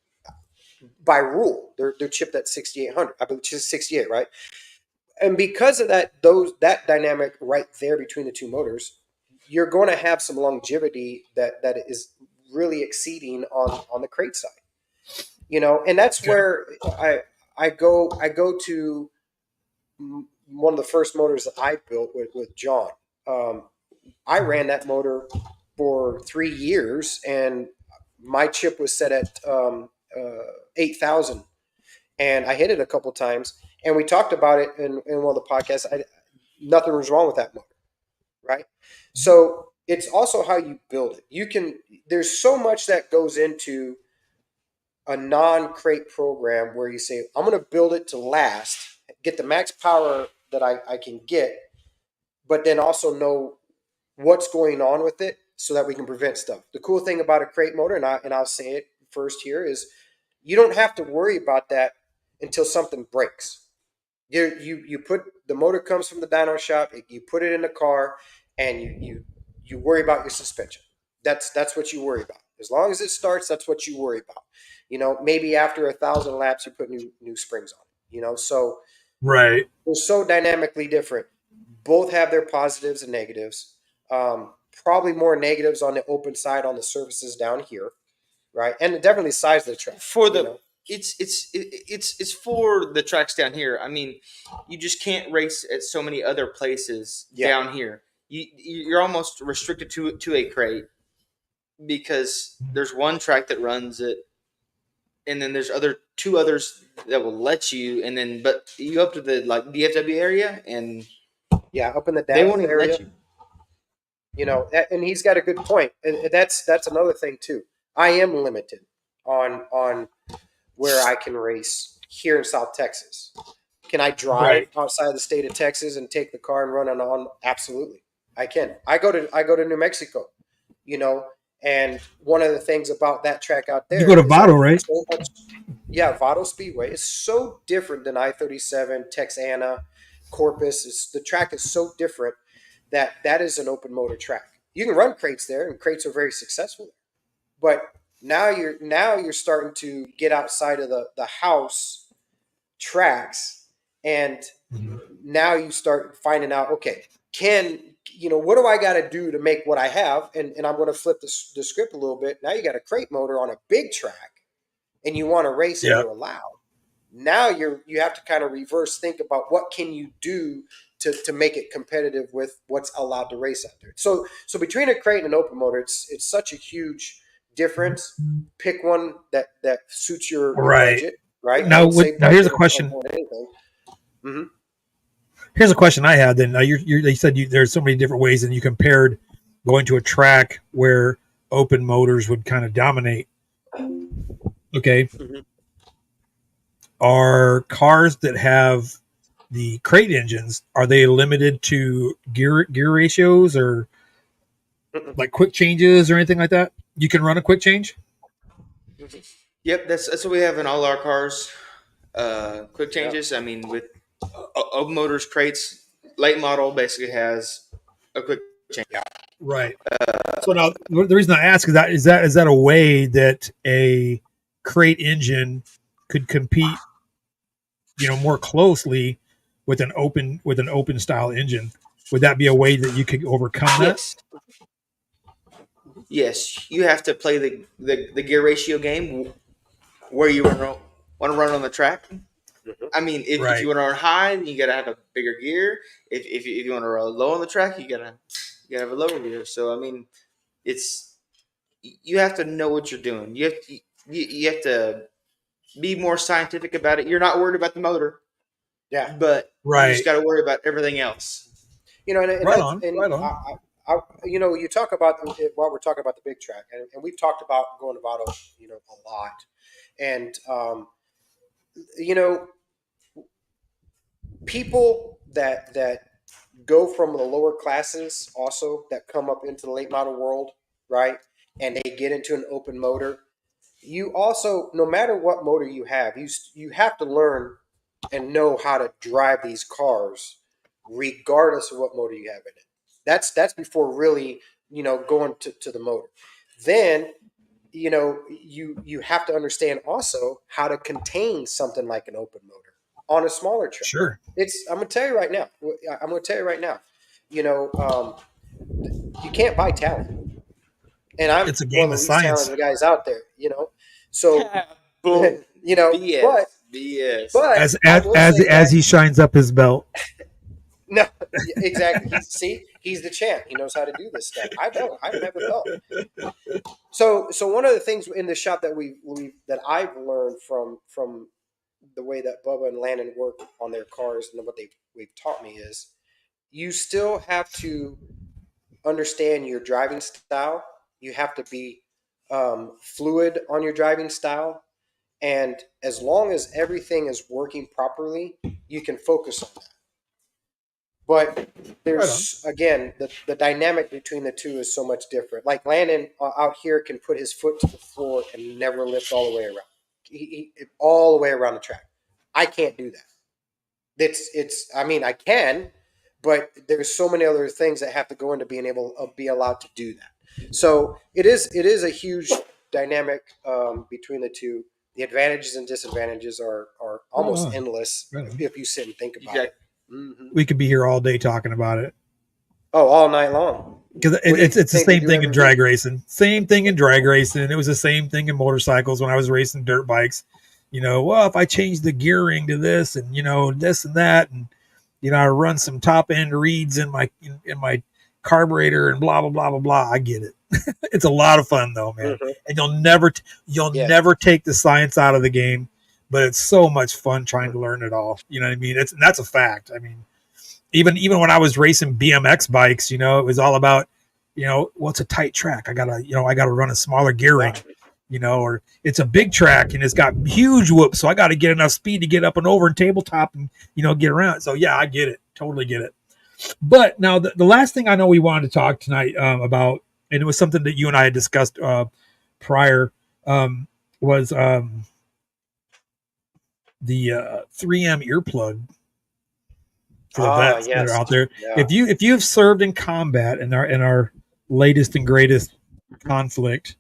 by rule. They're chipped at 6,800, I believe, which is 68, right? And because of that dynamic right there between the two motors, you're going to have some longevity that is really exceeding on the crate side. And that's where I go to one of the first motors that I built with John. I ran that motor for 3 years, and my chip was set at 8,000, and I hit it a couple times, and we talked about it in one of the podcasts. Nothing was wrong with that motor, right? So it's also how you build it. There's so much that goes into a non-crate program where you say, I'm going to build it to last, get the max power that I can get, but then also know what's going on with it so that we can prevent stuff. The cool thing about a crate motor, and I'll say it first here, is you don't have to worry about that until something breaks. You put the motor comes from the dyno shop, you put it in the car, and you worry about your suspension. That's what you worry about. As long as it starts, that's what you worry about. Maybe after 1,000 laps, you put new springs on it. So right, they're so dynamically different. Both have their positives and negatives. Probably more negatives on the open side on the surfaces down here, right? And definitely size of the track. For the it's for the tracks down here. I mean, you just can't race at so many other places down here. You're almost restricted to a crate because there's one track that runs it, and then there's two others that will let you, and then but you go up to the DFW area and up in the they Dallas won't even area. let you. And he's got a good point, and that's another thing too. I am limited on where I can race here in South Texas. Can I drive outside the state of Texas and take the car and run it on? Absolutely, I can. I go to New Mexico, and one of the things about that track out You there go to is that Vado, it's right? so much. Yeah, Vado Speedway is so different than I-37, Texana, Corpus. The track is so different that is an open motor track. You can run crates there, and crates are very successful. But now you're starting to get outside of the house tracks, and Mhm. now you start finding out, okay, what do I got to do to make what I have? And I'm going to flip the script a little bit. Now you got a crate motor on a big track, and you want to race and Yeah. you're allowed. Now you have to kind of reverse think about what can you do to make it competitive with what's allowed to race out there. So between a crate and an open motor, it's such a huge difference. Pick one that suits your Right. budget, right? I Now, would say now here's a budget question. more than anything. Mm-hmm. Here's a question I had. Then you said there's so many different ways, and you compared going to a track where open motors would kind of dominate. Okay, Mm-hmm. are cars that have the crate engines, are they limited to gear ratios or like quick changes or anything like that? You can run a quick change. Yep, that's what we have in all our cars. Quick Yeah. changes. I mean, with open motors crates, late model basically has a quick change. Right. So now the reason I ask is that a way that a crate engine could compete, more closely with an open style engine? Would that be a way that you could overcome that? Yes, yes. You have to play the gear ratio game where you want to run on the track. Mm-hmm. I mean, if you Right. want to run high, then you gotta have a bigger gear. If you want to run low on the track, you gotta have a lower gear. So I mean, it's you have to know what you're doing. You have to be more scientific about it. You're not worried about the motor, Yeah. but you just Right. got to worry about everything else. And Right that's on. and Right on. you talk about while we're talking about the big track, and we've talked about going to Vado, a lot, and you know, people that go from the lower classes also that come up into the late model world, right, and they get into an open motor. You also, no matter what motor you have, you have to learn and know how to drive these cars, regardless of what motor you have in it. That's before really going to the motor. Then you have to understand also how to contain something like an open motor on a smaller track. Sure. I'm gonna tell you right now. I'm gonna tell you right now. You know, you can't buy talent, and I'm It's a one game of of the least science. talented guys out there. So Bull. BS. but BS. but As I as will as, say as that he shines up his belt. no, exactly. He's the champ. He knows how to do this stuff. I don't. I don't have a belt. So one of the things in the shop that we that I've learned from the way that Bubba and Landon work on their cars and what we've taught me is you still have to understand your driving style. You have to be fluid on your driving style, and as long as everything is working properly, you can focus on that. But Right on. there's again the dynamic between the two is so much different. Like Landon out here can put his foot to the floor and never lift all the way around. All the way around the track. I can't do that. It's. I mean, I can, but there's so many other things that have to go into being able to be allowed to do that. So it is a huge dynamic between the two. The advantages and disadvantages are Right almost on. endless Right on. if you sit and think about Exactly. it. Mm-hmm. We could be here all day talking about it. Oh, all night long. Because What do you it's the think we same do thing in every drag week? racing. Same thing in drag racing. It was the same thing in motorcycles when I was racing dirt bikes. Well, if I change the gearing to this and this and that, and I run some top end reads in my carburetor and blah blah blah blah blah. I get it. It's a lot of fun though, man. Mm-hmm. And you'll Yeah. never take the science out of the game, but it's so much fun trying to learn it all. You know what I mean? That's a fact. I mean, even when I was racing BMX bikes, it was all about, well, it's a tight track. I gotta run a smaller gear ring, Yeah. or it's a big track and it's got huge whoops. So I got to get enough speed to get up and over and tabletop and, get around. So yeah, I get it. Totally get it. But now the last thing I know we wanted to talk tonight about, and it was something that you and I had discussed prior, was the 3M earplug for the vets that are Yes. out there. Yeah. If you've served in combat in our latest and greatest conflict,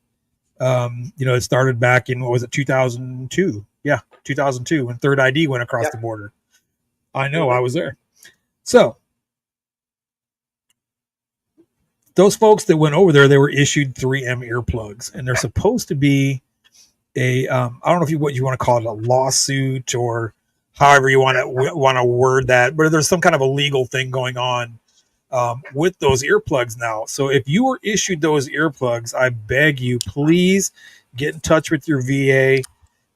it started back in, what was it, 2002? Yeah, 2002, when Third ID went across Yeah. the border. I know, I was there. So those folks that went over there, they were issued 3M earplugs, and they're supposed to be I don't know what you want to call it, a lawsuit or however you want to word that, but there's some kind of a legal thing going on with those earplugs now. So if you were issued those earplugs, I beg you, please get in touch with your VA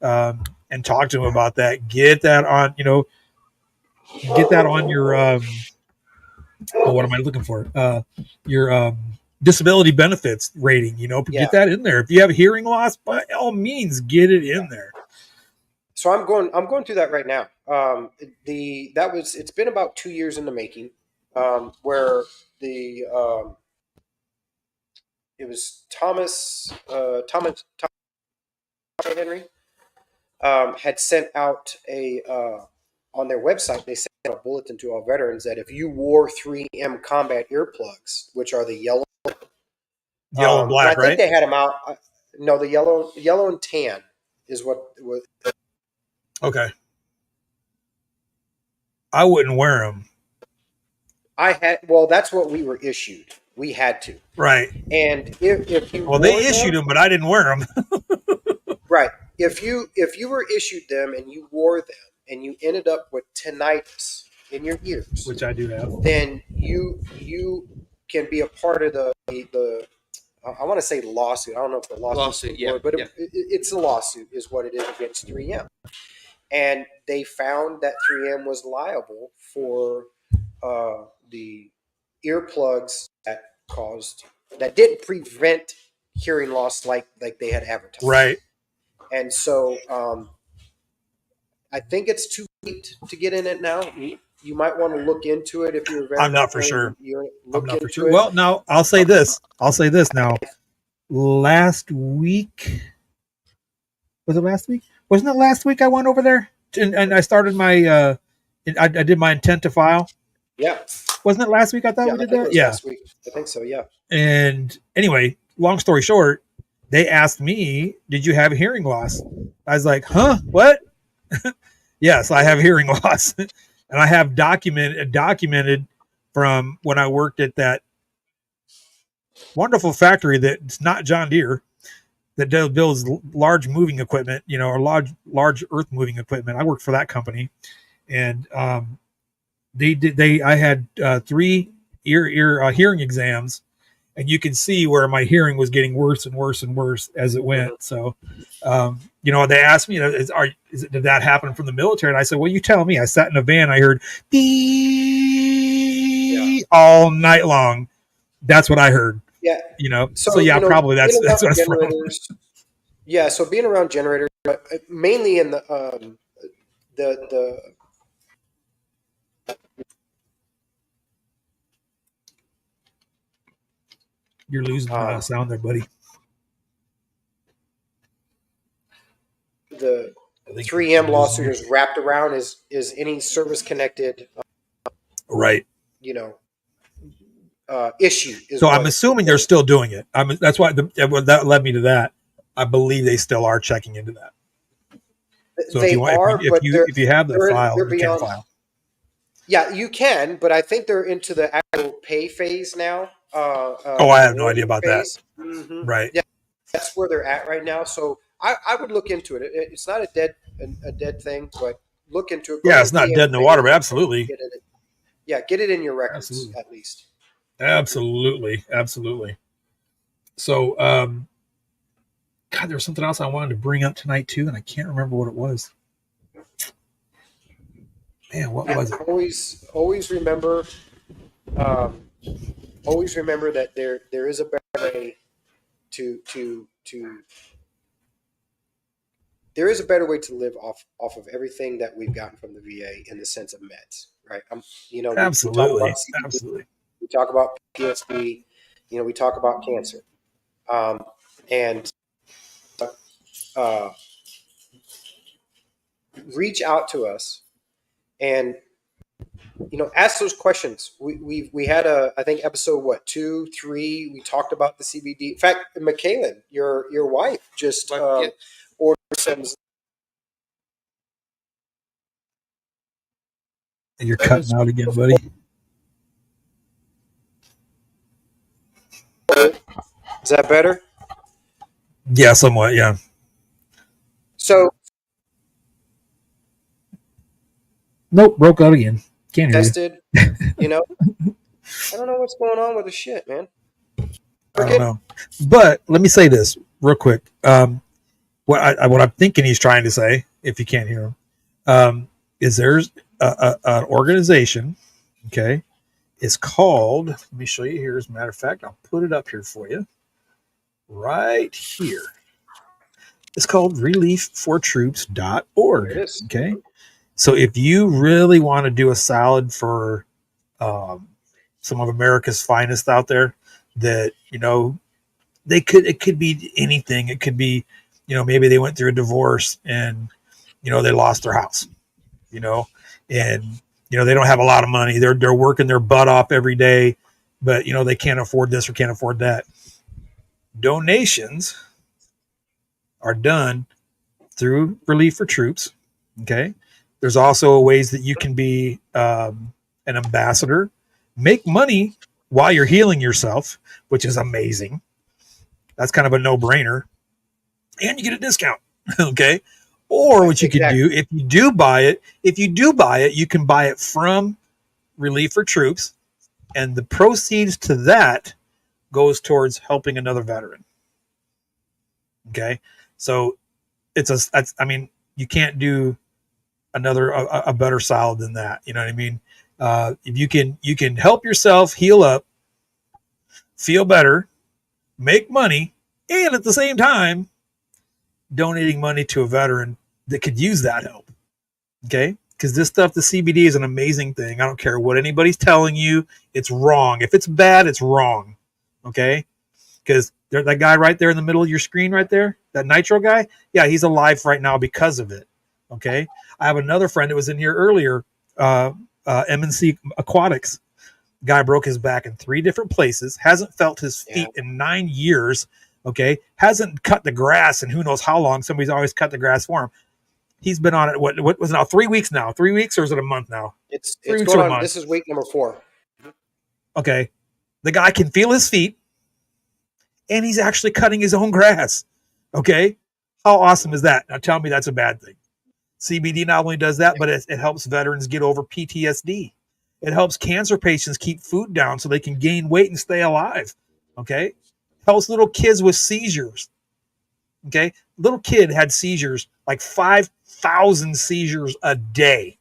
and talk to them about that. Get that on, your what am I looking for? Your disability benefits rating. Get that in there. If you have hearing loss, by all means, get it in there. So I'm going through that right now. It's been about 2 years in the making, where it was Thomas Henry had sent out on their website. They sent out a bulletin to all veterans that if you wore 3M combat earplugs, which are the yellow, and black, and I think right? they had them out. No, the yellow and tan is what was. Okay. I wouldn't wear them. That's what we were issued. We had to. Right. And if you they issued them, but I didn't wear them. Right. If you were issued them and you wore them and you ended up with tinnitus in your ears, which I do have, then you can be a part of the I want to say lawsuit. I don't know if the lawsuit, yeah, but it's a lawsuit is what it is against 3M. And they found that 3M was liable for the earplugs that didn't prevent hearing loss like they had advertised. Right. And so I think it's too late to get in it now. You might want to look into it if you're a veteran. I'm not for sure. I'm not for sure. Well, now I'll say this. Now. Last week, was it last week? Wasn't it last week I went over there and I started my I did my intent to file? Yeah. Wasn't it last week? I thought we did that. Yeah. Last week. I think so. Yeah. And anyway, long story short, they asked me, "Did you have hearing loss?" I was like, "Huh? What?" Yes, I have hearing loss, and I have documented from when I worked at that wonderful factory that's not John Deere, that builds large moving equipment, or large earth moving equipment. I worked for that company, and I had 3 hearing exams, and you can see where my hearing was getting worse and worse and worse as it went. So, they asked me, did that happen from the military? And I said, well, you tell me. I sat in a van, I heard beep all night long. That's what I heard. Yeah. So probably that's what it's from. Yeah. So being around generators, but mainly in the You're losing sound there, buddy. The 3M lawsuit is wrapped around is any service connected, right? Issue. So I'm assuming they're still doing it. That's why that led me to that. I believe they still are checking into that. So if you have the file, you can file. Yeah, you can, but I think they're into the actual pay phase now. I have no idea about that. Mm-hmm. Right. Yeah, that's where they're at right now. So I would look into it. It's not a dead thing, but look into it. Yeah, it's not dead in the water, but absolutely. Get it in your records at least. Absolutely. So, God, there was something else I wanted to bring up tonight too, and I can't remember what it was. Man, what was it? Always remember always remember that there is a better way to there is a better way to live off of everything that we've gotten from the VA in the sense of meds, right? We talk about Absolutely. CBD, Absolutely. we talk about PTSD, we talk about cancer, and uh, reach out to us and ask those questions. We had I think episode what 2, 3. We talked about the CBD. In fact, Michaelan, your wife just But yeah, ordered some. You're cutting out again, buddy. Is that better? Yeah, somewhat. Yeah. So Nope. Broke out again. Can't hear you. tested. You know, I don't know what's going on with the shit, man. I don't Cricket. know. But let me say this real quick. What I'm thinking he's trying to say, if you can't hear him, is there's an organization. Okay, it's called. Let me show you here. As a matter of fact, I'll put it up here for you. Right here. It's called There it relieffortroops.org. is. Okay, so if you really want to do a solid for um, some of America's finest out there, that it could be anything. It could be, maybe they went through a divorce and they lost their house, you know, and they don't have a lot of money. They're working their butt off every day, but they can't afford this or can't afford that. Donations are done through Relief for Troops. Okay. There's also ways that you can be an ambassador, make money while you're healing yourself, which is amazing. That's kind of a no brainer. And you get a discount. Okay. Or what you could do, Exactly. if you do buy it, you can buy it from Relief for Troops, and the proceeds to that goes towards helping another veteran. Okay. So I mean, you can't do a better solid than that. You know what I mean? If you can help yourself heal up, feel better, make money, and at the same time donating money to a veteran that could use that help. Okay. Because this stuff, the CBD is an amazing thing. I don't care what anybody's telling you. It's wrong. If it's bad, it's wrong. Okay. Because that guy right there in the middle of your screen right there, that nitro guy, yeah, he's alive right now because of it. Okay. I have another friend that was in here earlier, MNC Aquatics. Guy broke his back in 3 different places, hasn't felt his Yeah. feet in 9 years. Okay. Hasn't cut the grass in who knows how long. Somebody's always cut the grass for him. He's been on it. What was it now? 3 weeks now? 3 weeks, or is it a month now? Three It's weeks going or a on. month? This is week number 4. Okay. The guy can feel his feet, and he's actually cutting his own grass. Okay. How awesome is that? Now tell me that's a bad thing. CBD not only does that, but it helps veterans get over PTSD. It helps cancer patients keep food down so they can gain weight and stay alive. Okay. Helps little kids with seizures. Okay. Little kid had seizures, like 5,000 seizures a day.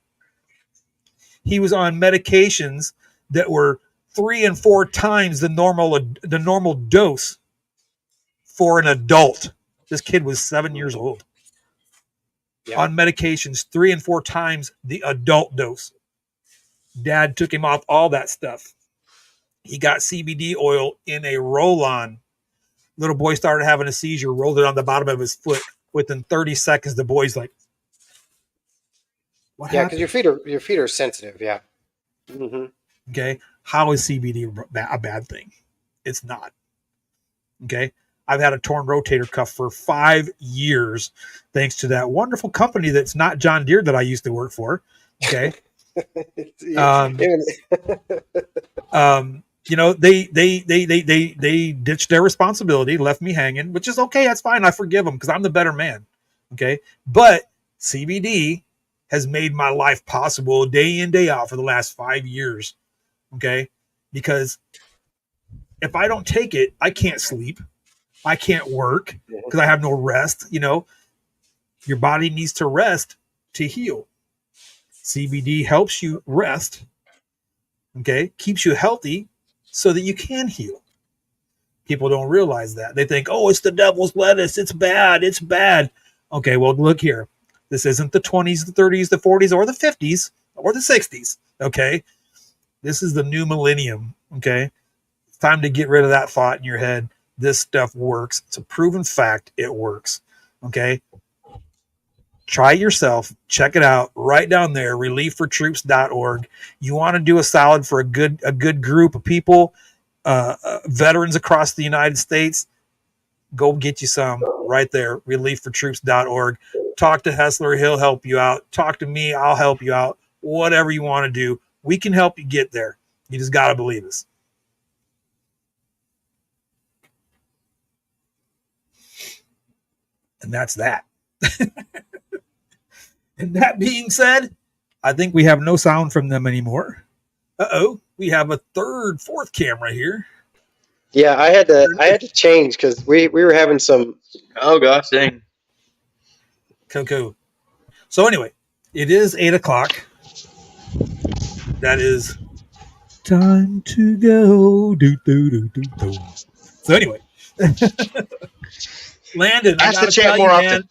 He was on medications that were 3 and 4 times the normal dose for an adult. This kid was 7 years old Yeah. on medications 3 and 4 times the adult dose. Dad took him off all that stuff. He got CBD oil in a roll-on. Little boy started having a seizure, rolled it on the bottom of his foot. Within 30 seconds, the boy's like, "What Yeah, because happened?" your feet are sensitive. Yeah. Hmm. Okay, how is CBD a bad thing? It's not. Okay. I've had a torn rotator cuff for 5 years, thanks to that wonderful company that's not John Deere that I used to work for. Okay. Um, they ditched their responsibility, left me hanging, which is okay. That's fine. I forgive them because I'm the better man. Okay. But CBD has made my life possible day in, day out for the last 5 years. Okay. Because if I don't take it, I can't sleep. I can't work because I have no rest. Your body needs to rest to heal. CBD helps you rest. Okay. Keeps you healthy so that you can heal. People don't realize that. They think, oh, it's the devil's lettuce. It's bad. It's bad. Okay, well, look here. This isn't the 20s, the 30s, the 40s, or the 50s, or the 60s. Okay? This is the new millennium. Okay? It's time to get rid of that thought in your head. This stuff works. It's a proven fact. It works. Okay? Try it yourself. Check it out right down there, relieffortroops.org. You want to do a solid for a good group of people, veterans across the United States, go get you some right there, relieffortroops.org. Talk to Hessler. He'll help you out. Talk to me. I'll help you out. Whatever you want to do, we can help you get there. You just got to believe us. And that's that. And that being said, I think we have no sound from them anymore. We have a fourth camera here. Yeah, I had to change because we were having some. Oh gosh, dang. Cool. So anyway, it is 8:00. That is time to go. So anyway, Landon, I gotta tell you, man.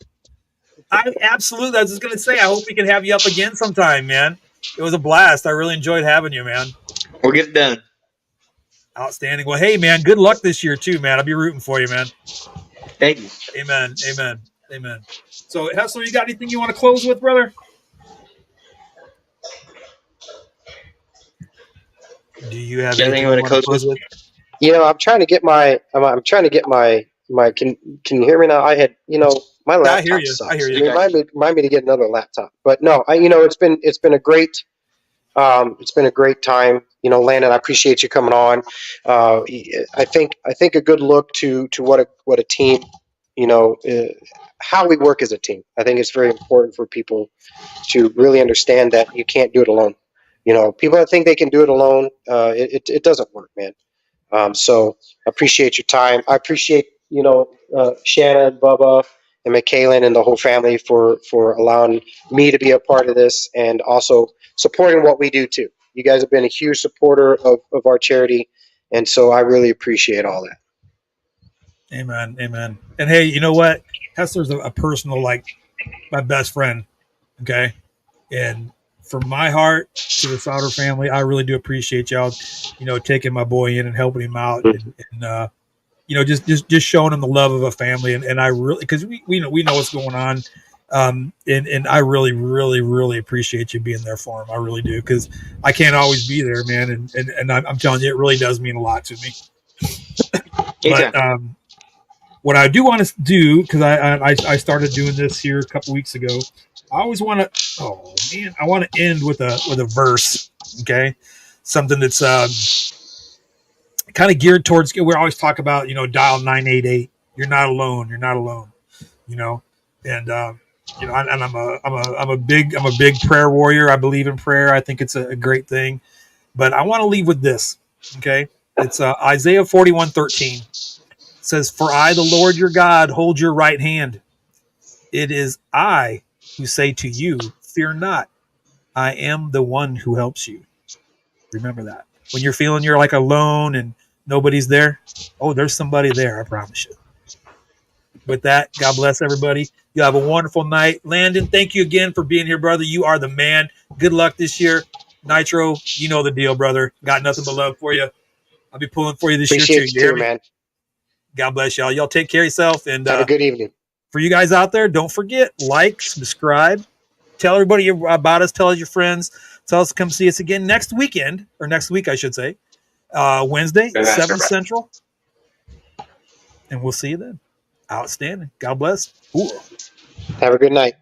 I absolutely. I was just gonna say, I hope we can have you up again sometime, man. It was a blast. I really enjoyed having you, man. We'll get it done. Outstanding. Well, hey, man, good luck this year too, man. I'll be rooting for you, man. Thank you. Amen. So, Hessler, you got anything you want to close with, brother? Do you have anything you want to close with? You know, I'm trying to get my. Can you hear me now? I had, my laptop. I hear you. Sucks. I hear you. Remind me to get another laptop. But no, it's been a great. It's been a great time. Landon, I appreciate you coming on. I think a good look to what a team, how we work as a team. I think it's very important for people to really understand that you can't do it alone. People that think they can do it alone, it doesn't work, man. So I appreciate your time. I appreciate, Shannon, Bubba, and McKaylin and the whole family for allowing me to be a part of this and also supporting what we do too. You guys have been a huge supporter of our charity, and so I really appreciate all that. Amen. And hey, you know what? Hessler's a personal, like my best friend. Okay. And from my heart to the Sauter family, I really do appreciate y'all, taking my boy in and helping him out and just showing him the love of a family. And I really, cause we know what's going on. And I really, really, really appreciate you being there for him. I really do. Cause I can't always be there, man. And I'm telling you, it really does mean a lot to me. But, what I do want to do, because I started doing this here a couple weeks ago, I always want to. Oh man, I want to end with a verse. Okay, something that's kind of geared towards. We always talk about dial 988. You're not alone. You're not alone. And I'm a big prayer warrior. I believe in prayer. I think it's a great thing. But I want to leave with this. Okay, it's Isaiah 41:13. Says, "For I, the Lord your God, hold your right hand. It is I who say to you, fear not. I am the one who helps you." Remember that. When you're feeling you're like alone and nobody's there, there's somebody there, I promise you. With that, God bless everybody. You have a wonderful night. Landon, thank you again for being here, brother. You are the man. Good luck this year. Nitro, you know the deal, brother. Got nothing but love for you. I'll be pulling for you this year, too. You hear me? Man. God bless y'all. Y'all take care of yourself. And have a good evening. For you guys out there, don't forget, like, subscribe, tell everybody about us, tell your friends, tell us to come see us again next week, I should say, Wednesday, 7 Central. And we'll see you then. Outstanding. God bless. Ooh. Have a good night.